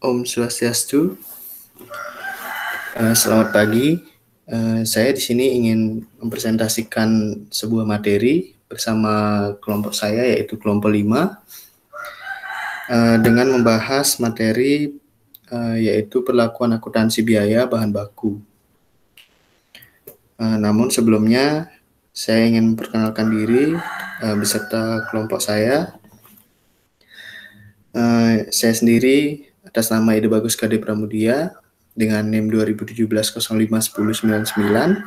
Om Swastiastu. Selamat pagi. Saya di sini ingin mempresentasikan sebuah materi bersama kelompok saya, yaitu kelompok 5, dengan membahas materi yaitu perlakuan akuntansi biaya bahan baku. Namun sebelumnya saya ingin memperkenalkan diri beserta kelompok saya. Saya sendiri atas nama Ide Bagus Kade Pramudia dengan NIM 2017-05-1099.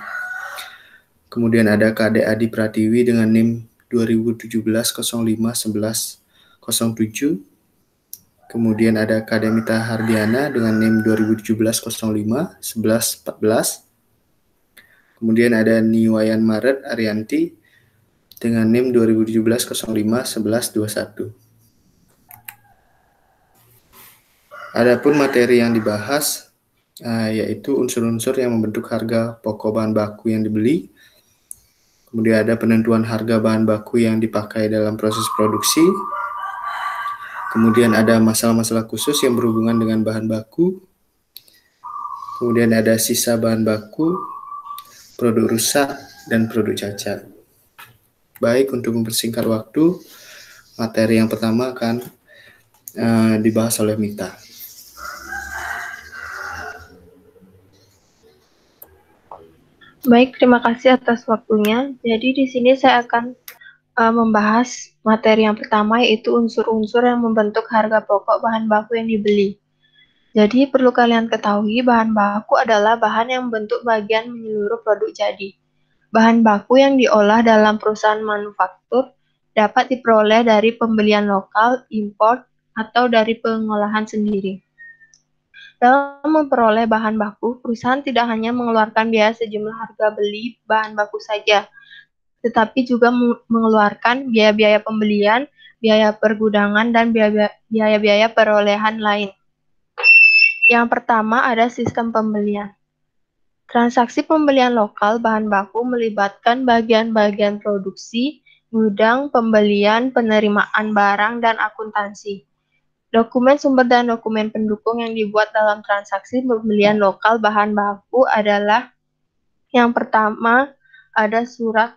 Kemudian ada Kade Adi Pratiwi dengan NIM 2017-05-1107. Kemudian ada Kade Mita Hardiana dengan NIM 2017-05-1114. Kemudian ada Niwayan Maret Arianti dengan NIM 2017-05-1121. Adapun materi yang dibahas yaitu unsur-unsur yang membentuk harga pokok bahan baku yang dibeli. Kemudian ada penentuan harga bahan baku yang dipakai dalam proses produksi. Kemudian ada masalah-masalah khusus yang berhubungan dengan bahan baku. Kemudian ada sisa bahan baku, produk rusak, dan produk cacat. Baik, untuk mempersingkat waktu, materi yang pertama akan dibahas oleh Mita. Baik, terima kasih atas waktunya. Jadi di sini saya akan membahas materi yang pertama, yaitu unsur-unsur yang membentuk harga pokok bahan baku yang dibeli. Jadi perlu kalian ketahui, bahan baku adalah bahan yang membentuk bagian menyeluruh produk jadi. Bahan baku yang diolah dalam perusahaan manufaktur dapat diperoleh dari pembelian lokal, impor, atau dari pengolahan sendiri. Dalam memperoleh bahan baku, perusahaan tidak hanya mengeluarkan biaya sejumlah harga beli bahan baku saja, tetapi juga mengeluarkan biaya-biaya pembelian, biaya pergudangan, dan biaya-biaya perolehan lain. Yang pertama ada sistem pembelian. Transaksi pembelian lokal bahan baku melibatkan bagian-bagian produksi, gudang, pembelian, penerimaan barang, dan akuntansi. Dokumen sumber dan dokumen pendukung yang dibuat dalam transaksi pembelian lokal bahan baku adalah: yang pertama ada surat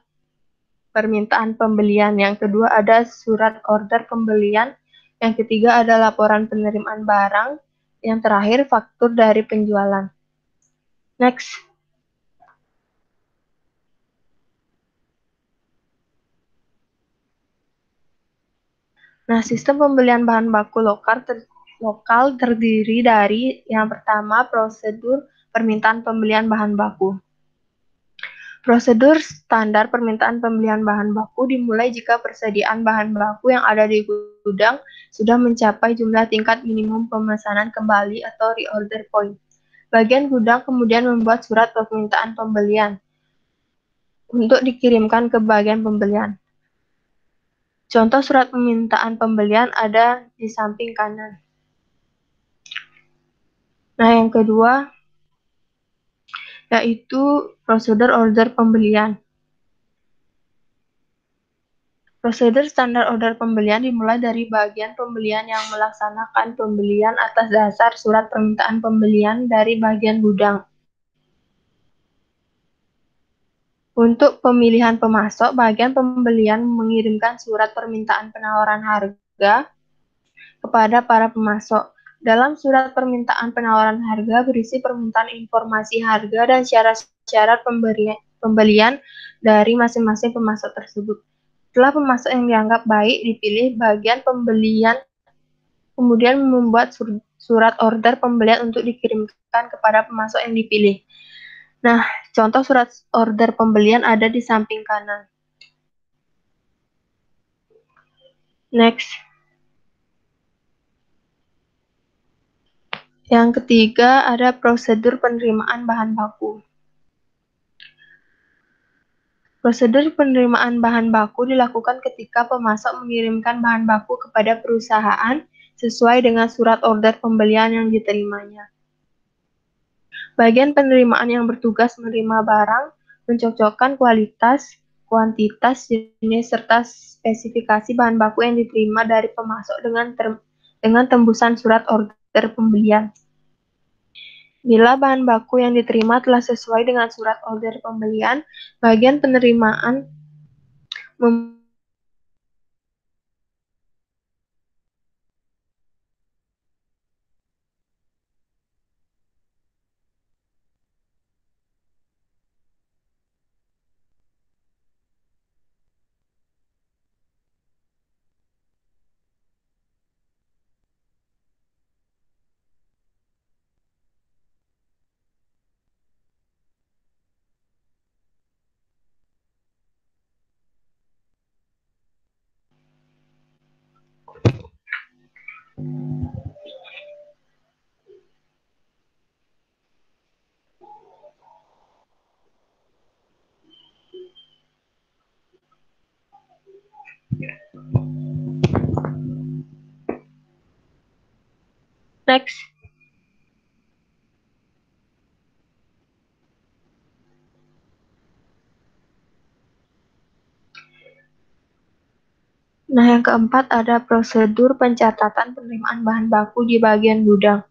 permintaan pembelian, yang kedua ada surat order pembelian, yang ketiga ada laporan penerimaan barang, yang terakhir faktur dari penjualan. Next. Nah, sistem pembelian bahan baku lokal terdiri dari yang pertama prosedur permintaan pembelian bahan baku. Prosedur standar permintaan pembelian bahan baku dimulai jika persediaan bahan baku yang ada di gudang sudah mencapai jumlah tingkat minimum pemesanan kembali atau reorder point. Bagian gudang kemudian membuat surat permintaan pembelian untuk dikirimkan ke bagian pembelian. Contoh surat permintaan pembelian ada di samping kanan. Nah, yang kedua yaitu prosedur order pembelian. Prosedur standar order pembelian dimulai dari bagian pembelian yang melaksanakan pembelian atas dasar surat permintaan pembelian dari bagian gudang. Untuk pemilihan pemasok, bagian pembelian mengirimkan surat permintaan penawaran harga kepada para pemasok. Dalam surat permintaan penawaran harga berisi permintaan informasi harga dan syarat-syarat pembelian dari masing-masing pemasok tersebut. Setelah pemasok yang dianggap baik dipilih, bagian pembelian kemudian membuat surat order pembelian untuk dikirimkan kepada pemasok yang dipilih. Nah, contoh surat order pembelian ada di samping kanan. Next. Yang ketiga ada prosedur penerimaan bahan baku. Prosedur penerimaan bahan baku dilakukan ketika pemasok mengirimkan bahan baku kepada perusahaan sesuai dengan surat order pembelian yang diterimanya. Bagian penerimaan yang bertugas menerima barang, mencocokkan kualitas, kuantitas, jenis, serta spesifikasi bahan baku yang diterima dari pemasok dengan tembusan surat order order pembelian. Bila bahan baku yang diterima telah sesuai dengan surat order pembelian, bagian penerimaan Next. Nah, yang keempat ada prosedur pencatatan penerimaan bahan baku di bagian gudang.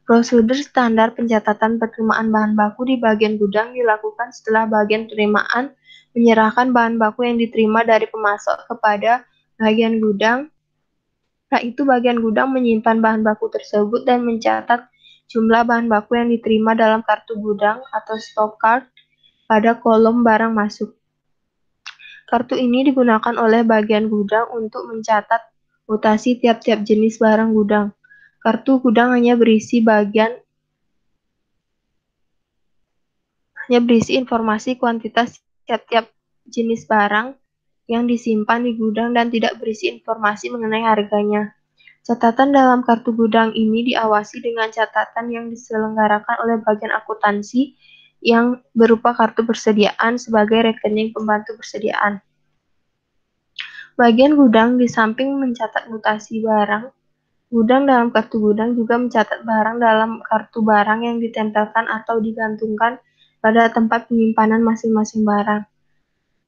Prosedur standar pencatatan penerimaan bahan baku di bagian gudang dilakukan setelah bagian penerimaan menyerahkan bahan baku yang diterima dari pemasok kepada bagian gudang. Setelah itu bagian gudang menyimpan bahan baku tersebut dan mencatat jumlah bahan baku yang diterima dalam kartu gudang atau stock card pada kolom barang masuk. Kartu ini digunakan oleh bagian gudang untuk mencatat mutasi tiap-tiap jenis barang gudang. Kartu gudang hanya berisi informasi kuantitas tiap-tiap jenis barang yang disimpan di gudang dan tidak berisi informasi mengenai harganya. Catatan dalam kartu gudang ini diawasi dengan catatan yang diselenggarakan oleh bagian akuntansi yang berupa kartu persediaan sebagai rekening pembantu persediaan. Bagian gudang di samping mencatat mutasi barang, gudang dalam kartu gudang juga mencatat barang dalam kartu barang yang ditempelkan atau digantungkan pada tempat penyimpanan masing-masing barang.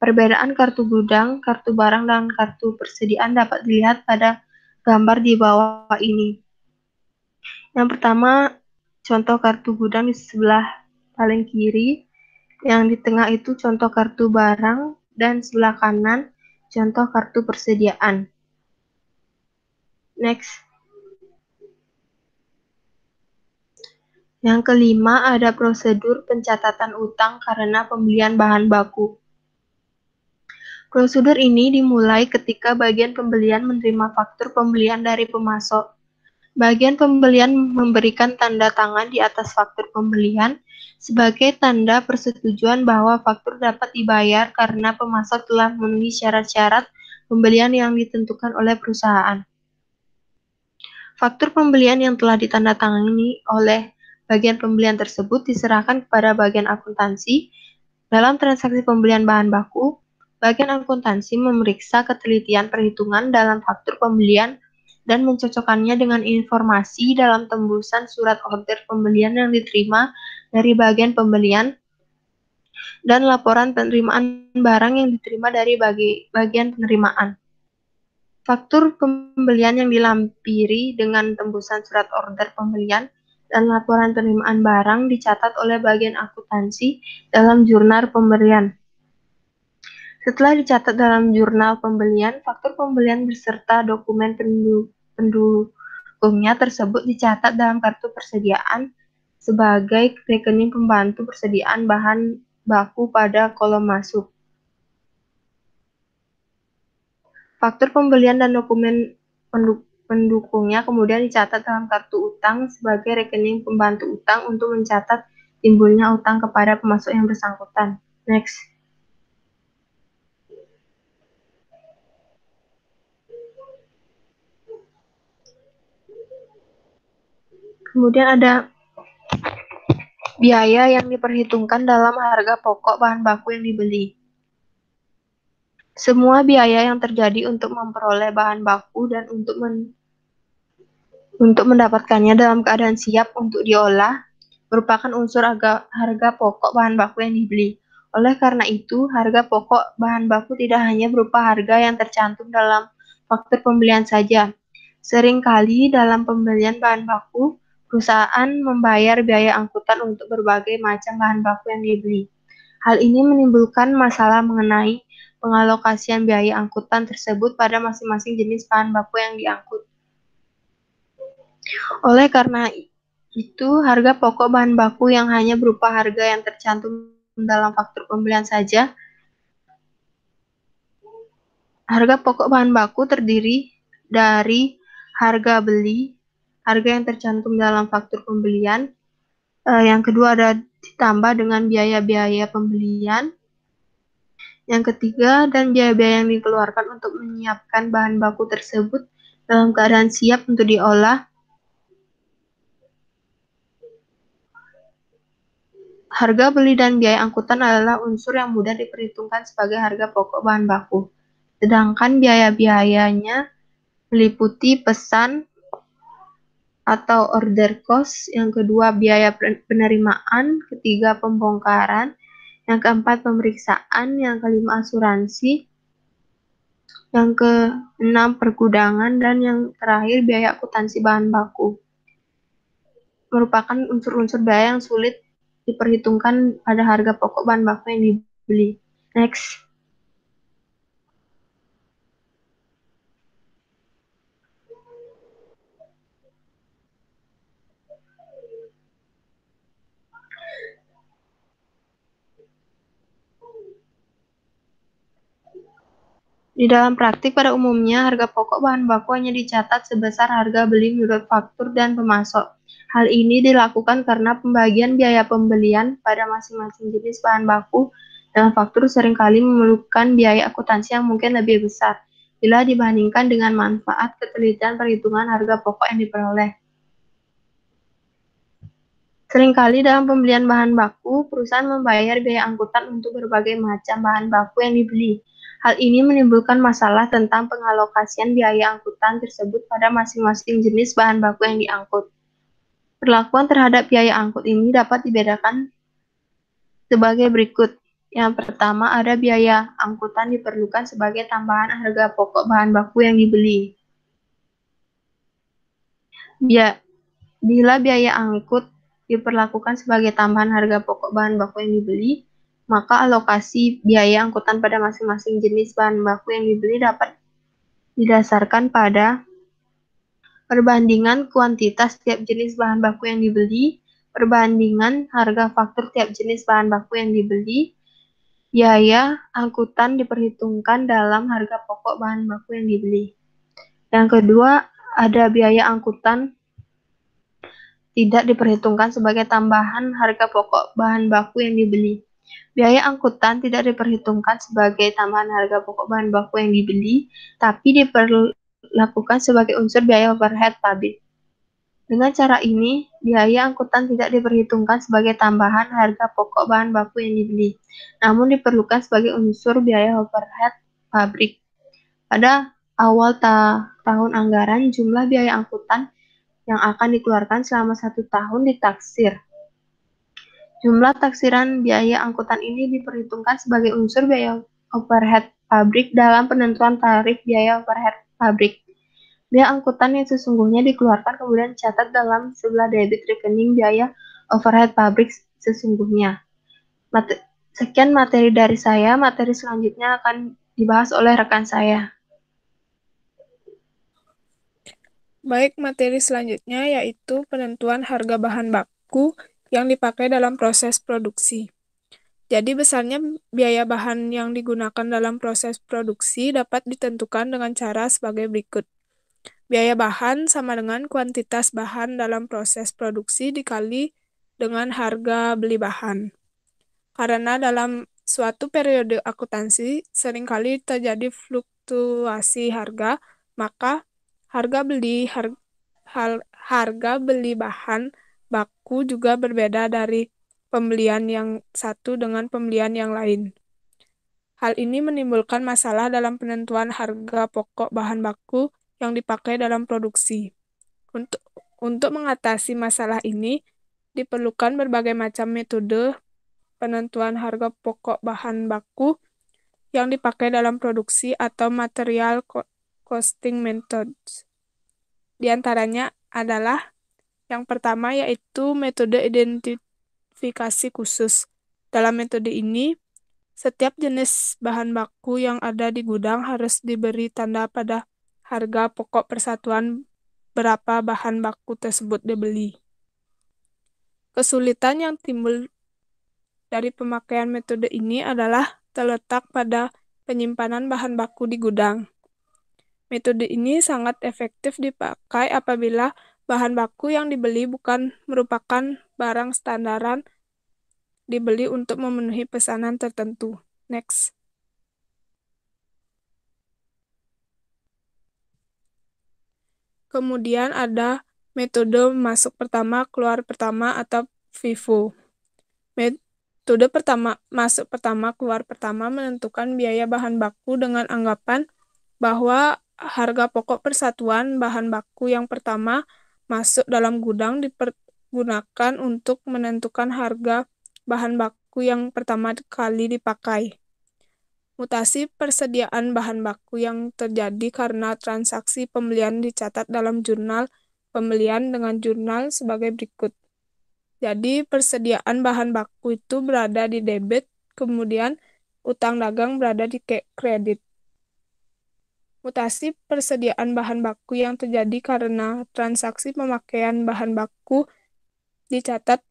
Perbedaan kartu gudang, kartu barang, dan kartu persediaan dapat dilihat pada gambar di bawah ini. Yang pertama, contoh kartu gudang di sebelah paling kiri, yang di tengah itu contoh kartu barang, dan sebelah kanan contoh kartu persediaan. Next. Yang kelima ada prosedur pencatatan utang karena pembelian bahan baku. Prosedur ini dimulai ketika bagian pembelian menerima faktur pembelian dari pemasok. Bagian pembelian memberikan tanda tangan di atas faktur pembelian sebagai tanda persetujuan bahwa faktur dapat dibayar karena pemasok telah memenuhi syarat-syarat pembelian yang ditentukan oleh perusahaan. Faktur pembelian yang telah ditandatangani oleh bagian pembelian tersebut diserahkan kepada bagian akuntansi. Dalam transaksi pembelian bahan baku, bagian akuntansi memeriksa ketelitian perhitungan dalam faktur pembelian dan mencocokkannya dengan informasi dalam tembusan surat order pembelian yang diterima dari bagian pembelian dan laporan penerimaan barang yang diterima dari bagian penerimaan. Faktur pembelian yang dilampiri dengan tembusan surat order pembelian dan laporan penerimaan barang dicatat oleh bagian akuntansi dalam jurnal pembelian. Setelah dicatat dalam jurnal pembelian, faktur pembelian beserta dokumen pendukungnya tersebut dicatat dalam kartu persediaan sebagai rekening pembantu persediaan bahan baku pada kolom masuk. Faktur pembelian dan dokumen pendukungnya kemudian dicatat dalam kartu utang sebagai rekening pembantu utang untuk mencatat timbulnya utang kepada pemasok yang bersangkutan. Next. Kemudian ada biaya yang diperhitungkan dalam harga pokok bahan baku yang dibeli. Semua biaya yang terjadi untuk memperoleh bahan baku dan untuk mendapatkannya dalam keadaan siap untuk diolah merupakan unsur harga pokok bahan baku yang dibeli. Oleh karena itu, harga pokok bahan baku tidak hanya berupa harga yang tercantum dalam faktur pembelian saja. Seringkali dalam pembelian bahan baku, perusahaan membayar biaya angkutan untuk berbagai macam bahan baku yang dibeli. Hal ini menimbulkan masalah mengenai pengalokasian biaya angkutan tersebut pada masing-masing jenis bahan baku yang diangkut. Oleh karena itu, harga pokok bahan baku yang hanya berupa harga yang tercantum dalam faktur pembelian saja. Harga pokok bahan baku terdiri dari harga beli, harga yang tercantum dalam faktur pembelian. Yang kedua ada ditambah dengan biaya-biaya pembelian. Yang ketiga, dan biaya-biaya yang dikeluarkan untuk menyiapkan bahan baku tersebut dalam keadaan siap untuk diolah. Harga beli dan biaya angkutan adalah unsur yang mudah diperhitungkan sebagai harga pokok bahan baku. Sedangkan biaya-biayanya meliputi pesan atau order cost, yang kedua biaya penerimaan, ketiga pembongkaran, yang keempat pemeriksaan, yang kelima asuransi, yang keenam pergudangan, dan yang terakhir biaya akuntansi bahan baku. Merupakan unsur-unsur biaya yang sulit diperhitungkan pada harga pokok bahan baku yang dibeli. Next. Di dalam praktik pada umumnya, harga pokok bahan baku hanya dicatat sebesar harga beli menurut faktur dan pemasok. Hal ini dilakukan karena pembagian biaya pembelian pada masing-masing jenis bahan baku dalam faktur seringkali memerlukan biaya akuntansi yang mungkin lebih besar bila dibandingkan dengan manfaat ketelitian perhitungan harga pokok yang diperoleh. Seringkali dalam pembelian bahan baku, perusahaan membayar biaya angkutan untuk berbagai macam bahan baku yang dibeli. Hal ini menimbulkan masalah tentang pengalokasian biaya angkutan tersebut pada masing-masing jenis bahan baku yang diangkut. Perlakuan terhadap biaya angkut ini dapat dibedakan sebagai berikut. Yang pertama, ada biaya angkutan diperlukan sebagai tambahan harga pokok bahan baku yang dibeli. Bila biaya angkut diperlakukan sebagai tambahan harga pokok bahan baku yang dibeli, maka alokasi biaya angkutan pada masing-masing jenis bahan baku yang dibeli dapat didasarkan pada perbandingan kuantitas tiap jenis bahan baku yang dibeli, perbandingan harga faktur tiap jenis bahan baku yang dibeli, biaya angkutan diperhitungkan dalam harga pokok bahan baku yang dibeli. Yang kedua, ada biaya angkutan tidak diperhitungkan sebagai tambahan harga pokok bahan baku yang dibeli. Biaya angkutan tidak diperhitungkan sebagai tambahan harga pokok bahan baku yang dibeli, tapi diperlakukan sebagai unsur biaya overhead pabrik. Dengan cara ini, biaya angkutan tidak diperhitungkan sebagai tambahan harga pokok bahan baku yang dibeli, namun diperlukan sebagai unsur biaya overhead pabrik. Pada awal tahun anggaran, jumlah biaya angkutan yang akan dikeluarkan selama 1 tahun ditaksir. Jumlah taksiran biaya angkutan ini diperhitungkan sebagai unsur biaya overhead pabrik dalam penentuan tarif biaya overhead pabrik. Biaya angkutan yang sesungguhnya dikeluarkan kemudian dicatat dalam sebelah debit rekening biaya overhead pabrik sesungguhnya. Sekian materi dari saya, materi selanjutnya akan dibahas oleh rekan saya. Baik, materi selanjutnya yaitu penentuan harga bahan baku yang dipakai dalam proses produksi. Jadi besarnya biaya bahan yang digunakan dalam proses produksi dapat ditentukan dengan cara sebagai berikut. Biaya bahan sama dengan kuantitas bahan dalam proses produksi dikali dengan harga beli bahan. Karena dalam suatu periode akuntansi seringkali terjadi fluktuasi harga, maka harga beli bahan baku juga berbeda dari pembelian yang satu dengan pembelian yang lain. Hal ini menimbulkan masalah dalam penentuan harga pokok bahan baku yang dipakai dalam produksi. Untuk mengatasi masalah ini, diperlukan berbagai macam metode penentuan harga pokok bahan baku yang dipakai dalam produksi atau material costing methods. Di antaranya adalah yang pertama yaitu metode identifikasi khusus. Dalam metode ini, setiap jenis bahan baku yang ada di gudang harus diberi tanda pada harga pokok persatuan berapa bahan baku tersebut dibeli. Kesulitan yang timbul dari pemakaian metode ini adalah terletak pada penyimpanan bahan baku di gudang. Metode ini sangat efektif dipakai apabila bahan baku yang dibeli bukan merupakan barang standaran dibeli untuk memenuhi pesanan tertentu. Next. Kemudian ada metode masuk pertama, keluar pertama atau FIFO. Metode masuk pertama, keluar pertama menentukan biaya bahan baku dengan anggapan bahwa harga pokok persatuan bahan baku yang pertama masuk dalam gudang dipergunakan untuk menentukan harga bahan baku yang pertama kali dipakai. Mutasi persediaan bahan baku yang terjadi karena transaksi pembelian dicatat dalam jurnal pembelian dengan jurnal sebagai berikut. Jadi persediaan bahan baku itu berada di debit, kemudian utang dagang berada di kredit. Mutasi persediaan bahan baku yang terjadi karena transaksi pemakaian bahan baku dicatat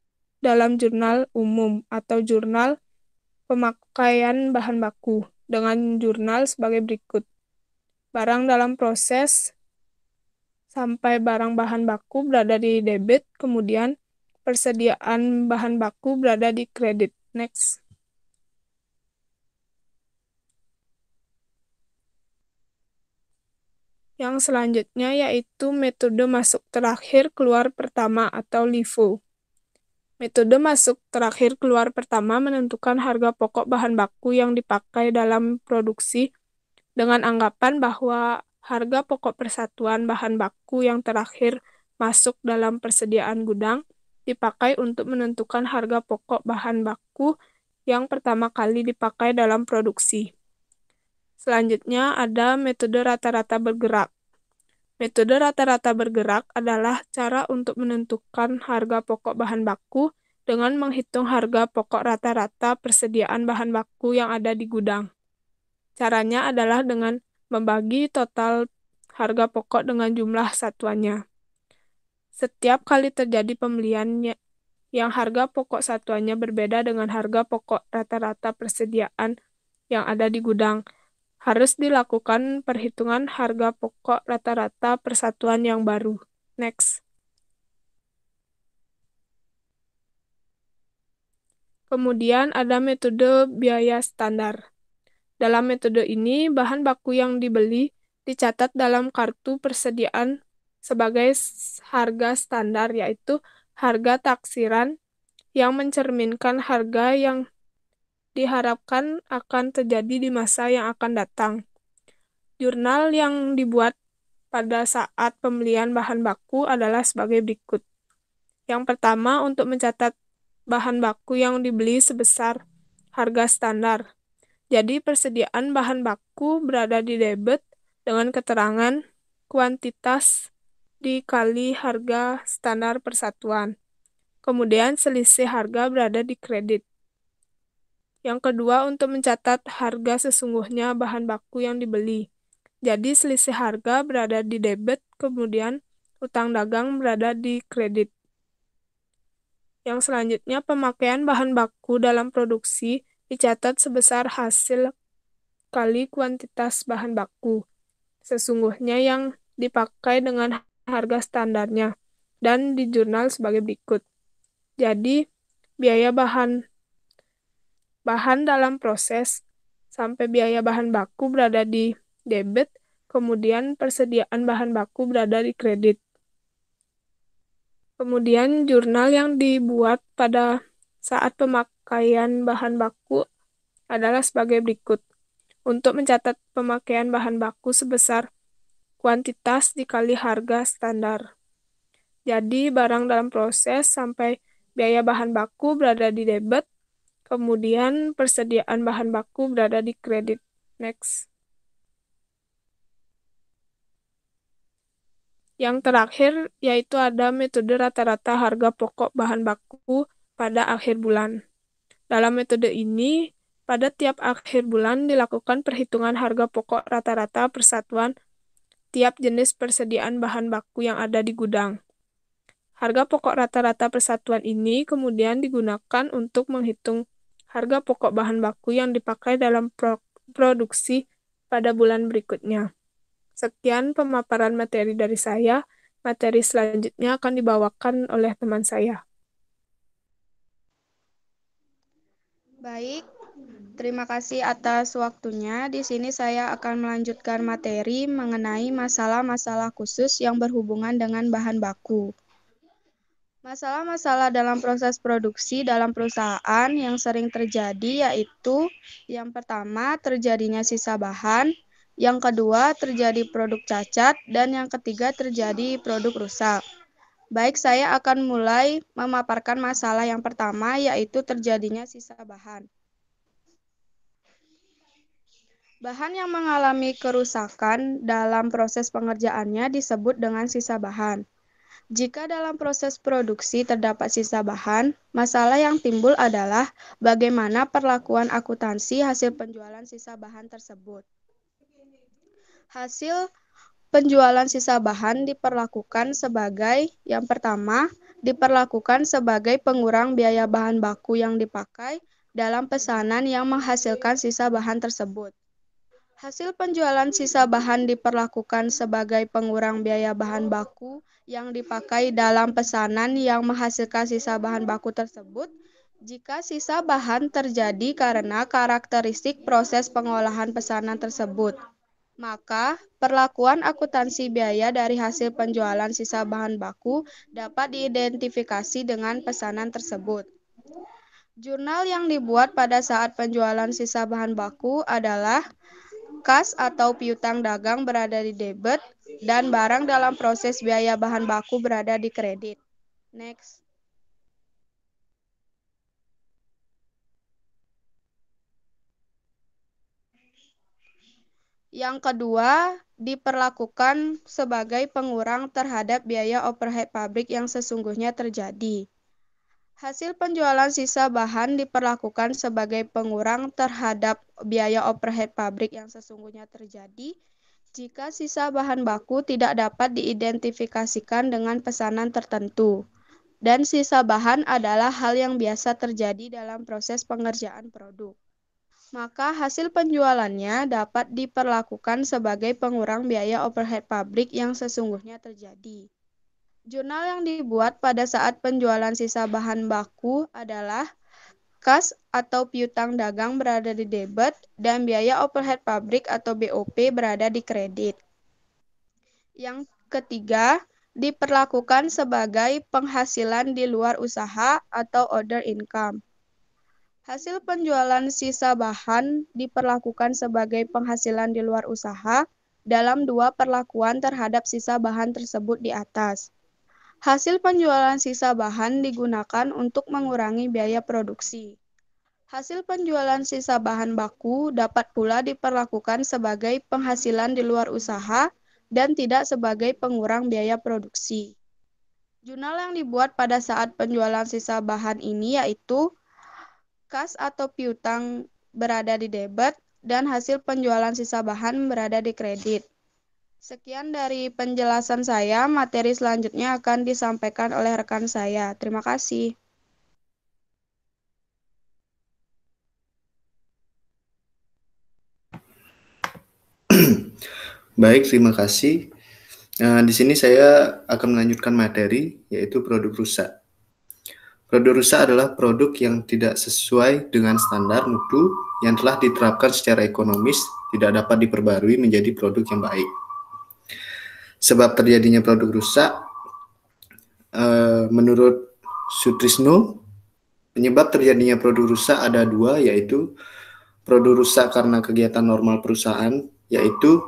dalam jurnal umum atau jurnal pemakaian bahan baku dengan jurnal sebagai berikut. Barang dalam proses sampai barang bahan baku berada di debit, kemudian persediaan bahan baku berada di kredit. Next. Yang selanjutnya yaitu metode masuk terakhir keluar pertama atau LIFO. Metode masuk terakhir keluar pertama menentukan harga pokok bahan baku yang dipakai dalam produksi dengan anggapan bahwa harga pokok persatuan bahan baku yang terakhir masuk dalam persediaan gudang dipakai untuk menentukan harga pokok bahan baku yang pertama kali dipakai dalam produksi. Selanjutnya ada metode rata-rata bergerak. Metode rata-rata bergerak adalah cara untuk menentukan harga pokok bahan baku dengan menghitung harga pokok rata-rata persediaan bahan baku yang ada di gudang. Caranya adalah dengan membagi total harga pokok dengan jumlah satuannya. Setiap kali terjadi pembelian yang harga pokok satuannya berbeda dengan harga pokok rata-rata persediaan yang ada di gudang, harus dilakukan perhitungan harga pokok rata-rata persatuan yang baru. Next. Kemudian ada metode biaya standar. Dalam metode ini, bahan baku yang dibeli dicatat dalam kartu persediaan sebagai harga standar, yaitu harga taksiran yang mencerminkan harga yang diharapkan akan terjadi di masa yang akan datang. Jurnal yang dibuat pada saat pembelian bahan baku adalah sebagai berikut. Yang pertama, untuk mencatat bahan baku yang dibeli sebesar harga standar. Jadi, persediaan bahan baku berada di debit dengan keterangan kuantitas dikali harga standar persatuan. Kemudian, selisih harga berada di kredit. Yang kedua, untuk mencatat harga sesungguhnya bahan baku yang dibeli. Jadi, selisih harga berada di debit, kemudian utang dagang berada di kredit. Yang selanjutnya, pemakaian bahan baku dalam produksi dicatat sebesar hasil kali kuantitas bahan baku sesungguhnya yang dipakai dengan harga standarnya, dan di jurnal sebagai berikut. Jadi, biaya bahan dalam proses sampai biaya bahan baku berada di debit, kemudian persediaan bahan baku berada di kredit. Kemudian jurnal yang dibuat pada saat pemakaian bahan baku adalah sebagai berikut. Untuk mencatat pemakaian bahan baku sebesar kuantitas dikali harga standar. Jadi barang dalam proses sampai biaya bahan baku berada di debit, kemudian persediaan bahan baku berada di kredit. Next. Yang terakhir yaitu ada metode rata-rata harga pokok bahan baku pada akhir bulan. Dalam metode ini, pada tiap akhir bulan dilakukan perhitungan harga pokok rata-rata persatuan tiap jenis persediaan bahan baku yang ada di gudang. Harga pokok rata-rata persatuan ini kemudian digunakan untuk menghitung harga pokok bahan baku yang dipakai dalam produksi pada bulan berikutnya. Sekian pemaparan materi dari saya. Materi selanjutnya akan dibawakan oleh teman saya. Baik, terima kasih atas waktunya. Di sini saya akan melanjutkan materi mengenai masalah-masalah khusus yang berhubungan dengan bahan baku. Masalah-masalah dalam proses produksi dalam perusahaan yang sering terjadi yaitu yang pertama terjadinya sisa bahan, yang kedua terjadi produk cacat, dan yang ketiga terjadi produk rusak. Baik, saya akan mulai memaparkan masalah yang pertama yaitu terjadinya sisa bahan. Bahan yang mengalami kerusakan dalam proses pengerjaannya disebut dengan sisa bahan. Jika dalam proses produksi terdapat sisa bahan, masalah yang timbul adalah bagaimana perlakuan akuntansi hasil penjualan sisa bahan tersebut. Hasil penjualan sisa bahan diperlakukan sebagai yang pertama, diperlakukan sebagai pengurang biaya bahan baku yang dipakai dalam pesanan yang menghasilkan sisa bahan tersebut. Hasil penjualan sisa bahan diperlakukan sebagai pengurang biaya bahan baku yang dipakai dalam pesanan yang menghasilkan sisa bahan baku tersebut jika sisa bahan terjadi karena karakteristik proses pengolahan pesanan tersebut. Maka, perlakuan akuntansi biaya dari hasil penjualan sisa bahan baku dapat diidentifikasi dengan pesanan tersebut. Jurnal yang dibuat pada saat penjualan sisa bahan baku adalah kas atau piutang dagang berada di debit, dan barang dalam proses biaya bahan baku berada di kredit. Next. Yang kedua, diperlakukan sebagai pengurang terhadap biaya overhead pabrik yang sesungguhnya terjadi. Hasil penjualan sisa bahan diperlakukan sebagai pengurang terhadap biaya overhead pabrik yang sesungguhnya terjadi jika sisa bahan baku tidak dapat diidentifikasikan dengan pesanan tertentu, dan sisa bahan adalah hal yang biasa terjadi dalam proses pengerjaan produk. Maka hasil penjualannya dapat diperlakukan sebagai pengurang biaya overhead pabrik yang sesungguhnya terjadi. Jurnal yang dibuat pada saat penjualan sisa bahan baku adalah kas atau piutang dagang berada di debit, dan biaya overhead pabrik atau BOP berada di kredit. Yang ketiga, diperlakukan sebagai penghasilan di luar usaha atau other income. Hasil penjualan sisa bahan diperlakukan sebagai penghasilan di luar usaha dalam dua perlakuan terhadap sisa bahan tersebut di atas. Hasil penjualan sisa bahan digunakan untuk mengurangi biaya produksi. Hasil penjualan sisa bahan baku dapat pula diperlakukan sebagai penghasilan di luar usaha dan tidak sebagai pengurang biaya produksi. Jurnal yang dibuat pada saat penjualan sisa bahan ini yaitu kas atau piutang berada di debit dan hasil penjualan sisa bahan berada di kredit. Sekian dari penjelasan saya, materi selanjutnya akan disampaikan oleh rekan saya. Terima kasih. Baik, terima kasih. Di sini saya akan melanjutkan materi, yaitu produk rusak. Produk rusak adalah produk yang tidak sesuai dengan standar mutu yang telah diterapkan secara ekonomis, tidak dapat diperbarui menjadi produk yang baik. Sebab terjadinya produk rusak, menurut Sutrisno, penyebab terjadinya produk rusak ada dua, yaitu produk rusak karena kegiatan normal perusahaan, yaitu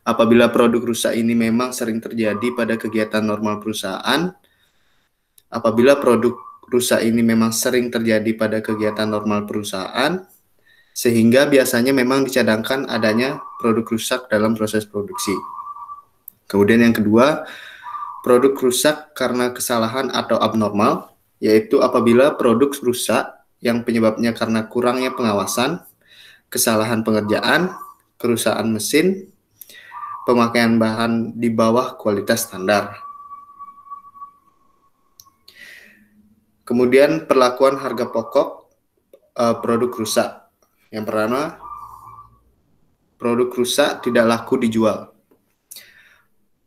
apabila produk rusak ini memang sering terjadi pada kegiatan normal perusahaan. Apabila produk rusak ini memang sering terjadi pada kegiatan normal perusahaan, sehingga biasanya memang dicadangkan adanya produk rusak dalam proses produksi. Kemudian yang kedua, produk rusak karena kesalahan atau abnormal, yaitu apabila produk rusak yang penyebabnya karena kurangnya pengawasan, kesalahan pengerjaan, kerusakan mesin, pemakaian bahan di bawah kualitas standar. Kemudian perlakuan harga pokok produk rusak. Yang pertama, produk rusak tidak laku dijual.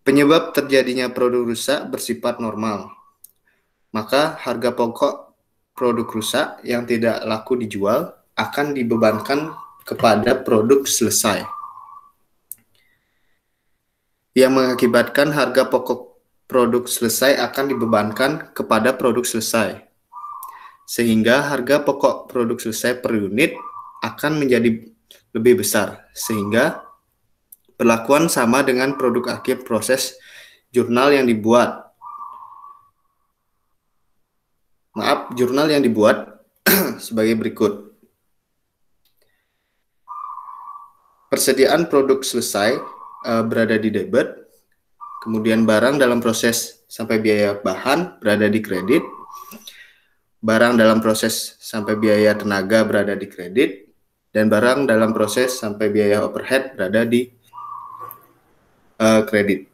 Penyebab terjadinya produk rusak bersifat normal. Maka harga pokok produk rusak yang tidak laku dijual akan dibebankan kepada produk selesai. Yang mengakibatkan harga pokok produk selesai akan dibebankan kepada produk selesai. Sehingga harga pokok produk selesai per unit akan menjadi lebih besar. Sehingga perlakuan sama dengan produk akhir proses jurnal yang dibuat. Jurnal yang dibuat sebagai berikut. Persediaan produk selesai berada di debit, kemudian barang dalam proses sampai biaya bahan berada di kredit, barang dalam proses sampai biaya tenaga berada di kredit, dan barang dalam proses sampai biaya overhead berada di kredit.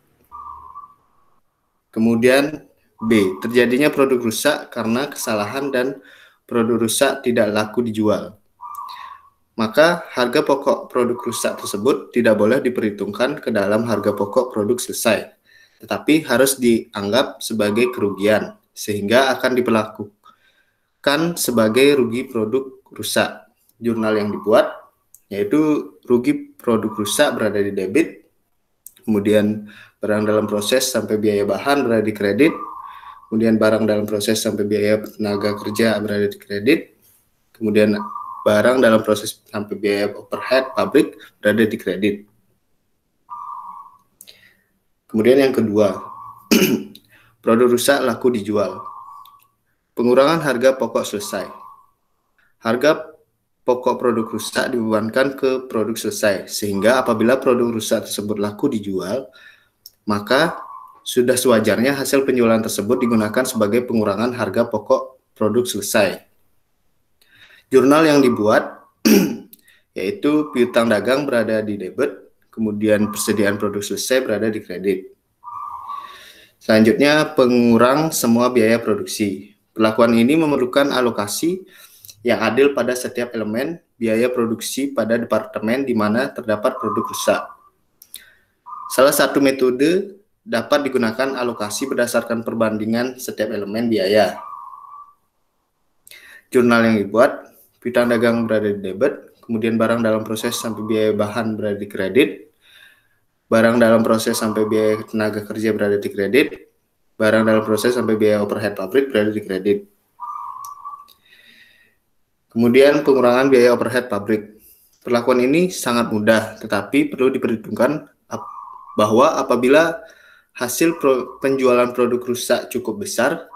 Kemudian B, terjadinya produk rusak karena kesalahan dan produk rusak tidak laku dijual. Maka harga pokok produk rusak tersebut tidak boleh diperhitungkan ke dalam harga pokok produk selesai, tetapi harus dianggap sebagai kerugian, sehingga akan diperlakukan sebagai rugi produk rusak. Jurnal yang dibuat, yaitu rugi produk rusak berada di debit, kemudian barang dalam proses sampai biaya bahan berada di kredit, kemudian barang dalam proses sampai biaya tenaga kerja berada di kredit, kemudian barang dalam proses sampai biaya overhead pabrik berada di kredit. Kemudian yang kedua, produk rusak laku dijual. Pengurangan harga pokok selesai. Harga pokok produk rusak dibebankan ke produk selesai, sehingga apabila produk rusak tersebut laku dijual, maka sudah sewajarnya hasil penjualan tersebut digunakan sebagai pengurangan harga pokok produk selesai. Jurnal yang dibuat, yaitu piutang dagang berada di debit, kemudian persediaan produk selesai berada di kredit. Selanjutnya, pengurang semua biaya produksi. Perlakuan ini memerlukan alokasi yang adil pada setiap elemen biaya produksi pada departemen di mana terdapat produk rusak. Salah satu metode dapat digunakan alokasi berdasarkan perbandingan setiap elemen biaya. Jurnal yang dibuat, piutang dagang berada di debit, kemudian barang dalam proses sampai biaya bahan berada di kredit, barang dalam proses sampai biaya tenaga kerja berada di kredit, barang dalam proses sampai biaya overhead pabrik berada di kredit. Kemudian pengurangan biaya overhead pabrik. Perlakuan ini sangat mudah, tetapi perlu diperhitungkan bahwa apabila hasil penjualan produk rusak cukup besar,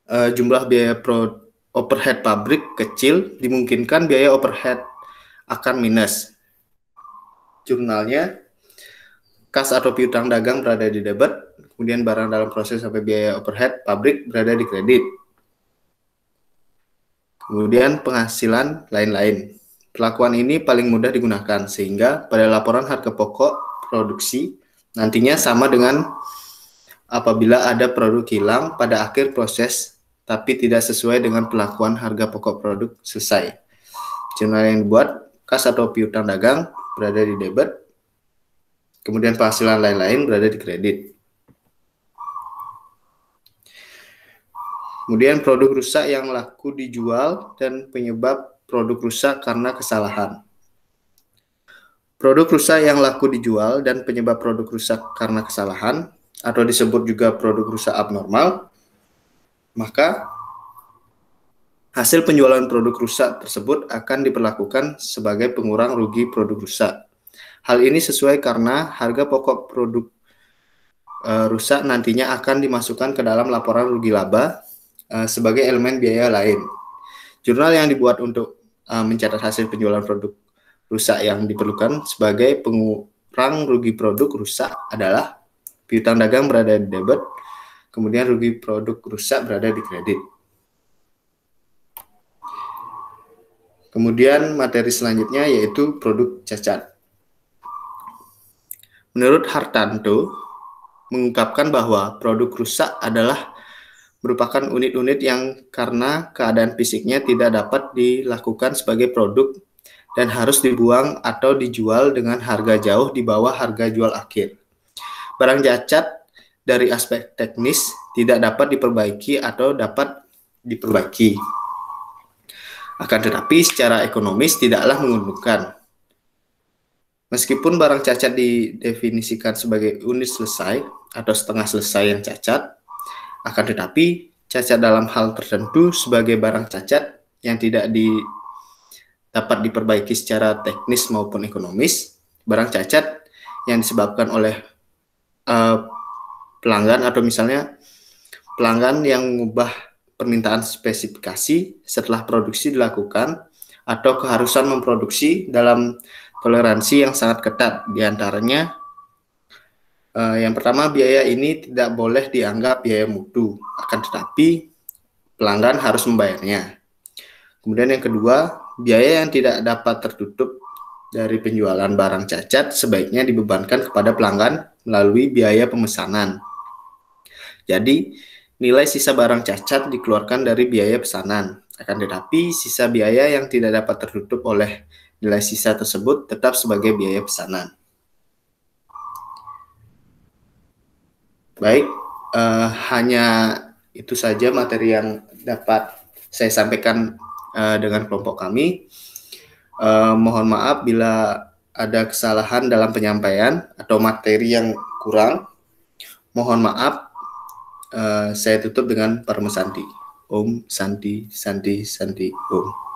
jumlah biaya overhead pabrik kecil, dimungkinkan biaya overhead akan minus. Jurnalnya, kas atau piutang dagang berada di debit, kemudian barang dalam proses sampai biaya overhead pabrik berada di kredit. Kemudian penghasilan lain-lain. Perlakuan ini paling mudah digunakan sehingga pada laporan harga pokok produksi nantinya sama dengan apabila ada produk hilang pada akhir proses tapi tidak sesuai dengan perlakuan harga pokok produk selesai. Jurnal yang dibuat, kas atau piutang dagang berada di debit, kemudian penghasilan lain-lain berada di kredit. Kemudian produk rusak yang laku dijual dan penyebab produk rusak karena kesalahan. Produk rusak yang laku dijual dan penyebab produk rusak karena kesalahan atau disebut juga produk rusak abnormal, maka hasil penjualan produk rusak tersebut akan diperlakukan sebagai pengurang rugi produk rusak. Hal ini sesuai karena harga pokok produk rusak nantinya akan dimasukkan ke dalam laporan rugi laba sebagai elemen biaya lain. Jurnal yang dibuat untuk mencatat hasil penjualan produk rusak yang diperlukan sebagai perang rugi produk rusak adalah piutang dagang berada di debit, kemudian rugi produk rusak berada di kredit. Kemudian materi selanjutnya yaitu produk cacat. Menurut Hartanto, mengungkapkan bahwa produk rusak adalah merupakan unit-unit yang karena keadaan fisiknya tidak dapat dilakukan sebagai produk dan harus dibuang atau dijual dengan harga jauh di bawah harga jual akhir. Barang cacat dari aspek teknis tidak dapat diperbaiki atau dapat diperbaiki. Akan tetapi secara ekonomis tidaklah menguntungkan. Meskipun barang cacat didefinisikan sebagai unit selesai atau setengah selesai yang cacat, akan tetapi cacat dalam hal tertentu sebagai barang cacat yang tidak dapat diperbaiki secara teknis maupun ekonomis, barang cacat yang disebabkan oleh pelanggan atau misalnya pelanggan yang mengubah permintaan spesifikasi setelah produksi dilakukan atau keharusan memproduksi dalam toleransi yang sangat ketat. Di antaranya yang pertama, biaya ini tidak boleh dianggap biaya mutu, akan tetapi pelanggan harus membayarnya. Kemudian yang kedua, biaya yang tidak dapat tertutup dari penjualan barang cacat sebaiknya dibebankan kepada pelanggan melalui biaya pemesanan. Jadi, nilai sisa barang cacat dikeluarkan dari biaya pesanan. Akan tetapi, sisa biaya yang tidak dapat tertutup oleh nilai sisa tersebut tetap sebagai biaya pesanan. Baik, hanya itu saja materi yang dapat saya sampaikan dengan kelompok kami. Mohon maaf bila ada kesalahan dalam penyampaian atau materi yang kurang. Mohon maaf, saya tutup dengan Parma Santi. Om Santi Santi Santi Om.